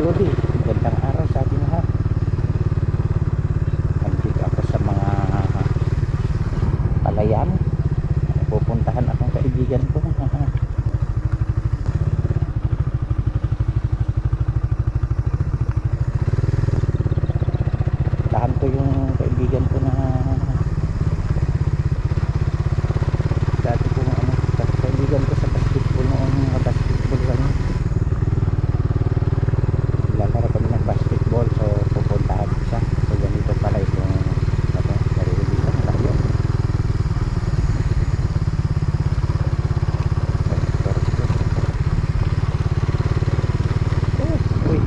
Lodi, magandang araw sa ating lahat. Nandito ako sa mga palayan. Pupuntahan akong kaibigan ko. Tahan ko yung kaibigan ko na dati kong kaibigan ko sa basketball noong mga basketball kami. Lalaro kami ng basketball, so pupuntahan ko siya. So ganito pala itong nariulitan layo. Uy,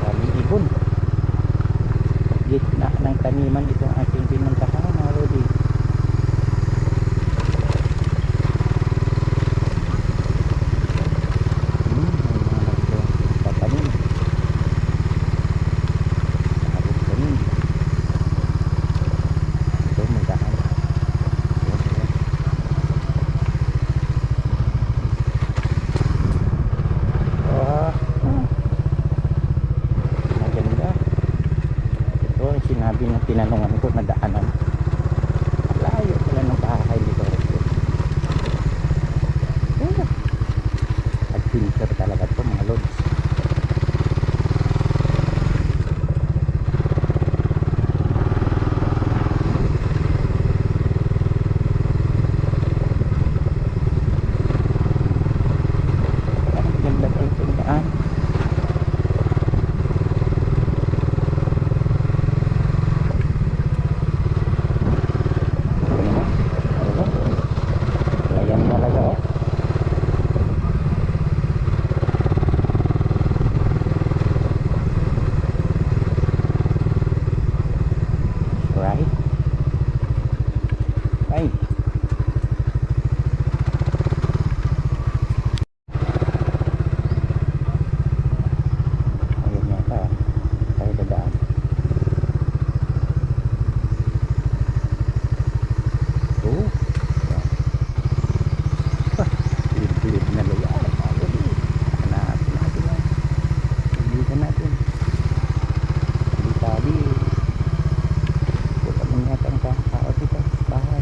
maraming ibon. Gitna ng taniman ito ang ating pinuntahan, mga lodi. Sinabi na tinanungan ko na daanan, layo pala ng bahay dito. Adventure talaga to, mga lods. Ganda kayo itong daan. Ay, ayun yata tayo dadaan. Oh, bilib na lugar. Hanapin natin yan, bilisan natin. Hindi tabi wala man yata ang tao dito bahay.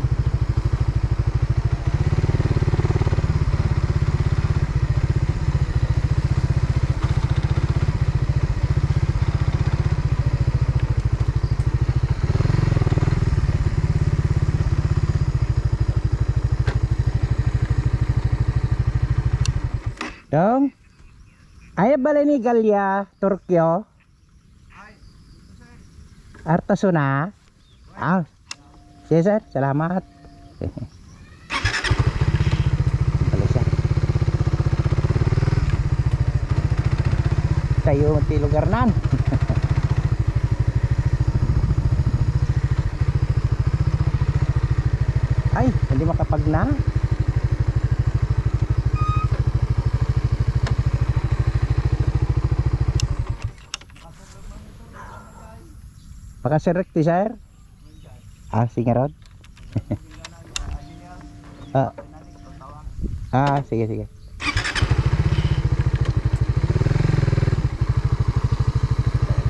Dong, ay balay ni Galya, Turkyo. Artasuna. Ah, sige sir, salamat. Balik siya. Kayo ti lugar nan. Ay, hindi makapagna. Baka sir rekti sir. Ah, sige rod. Sige sige.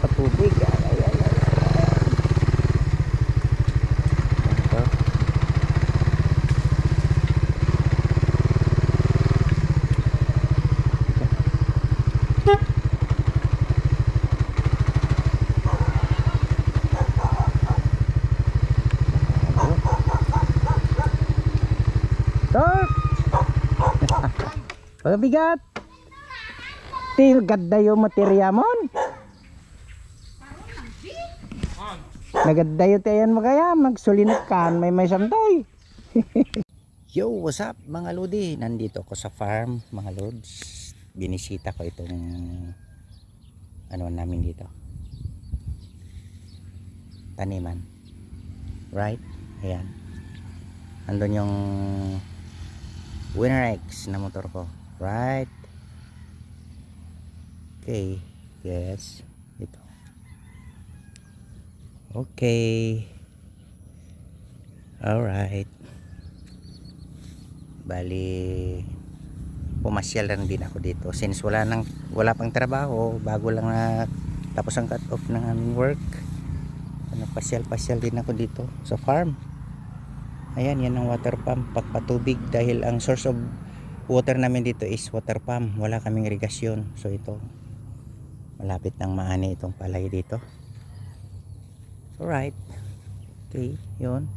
Patubig. Pagbigat til gadda yung materya mon nagadda yung tayan mo kaya magsulinat kan may samtoy. Yo, what's up mga lodi, nandito ako sa farm mga lods. Binisita ko itong ano namin dito, taniman, right? Ayan, andun yung Winrex na motor ko, right? Okay, yes, ito. Okay, alright. Bali pumasyal lang din ako dito since wala pang trabaho, bago lang na tapos ang cut off ng aming work. Pasyal din ako dito sa farm. Ayan, yan ang water pump, pagpatubig, dahil ang source of water namin dito is water pump, wala kaming irigasyon. So ito, malapit nang maani itong palay dito. Alright, okay, yun.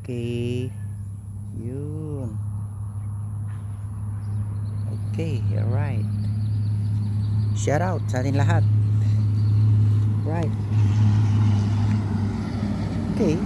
Okay, yun. Okay, alright. Shout out sa atin lahat. Right. Okay.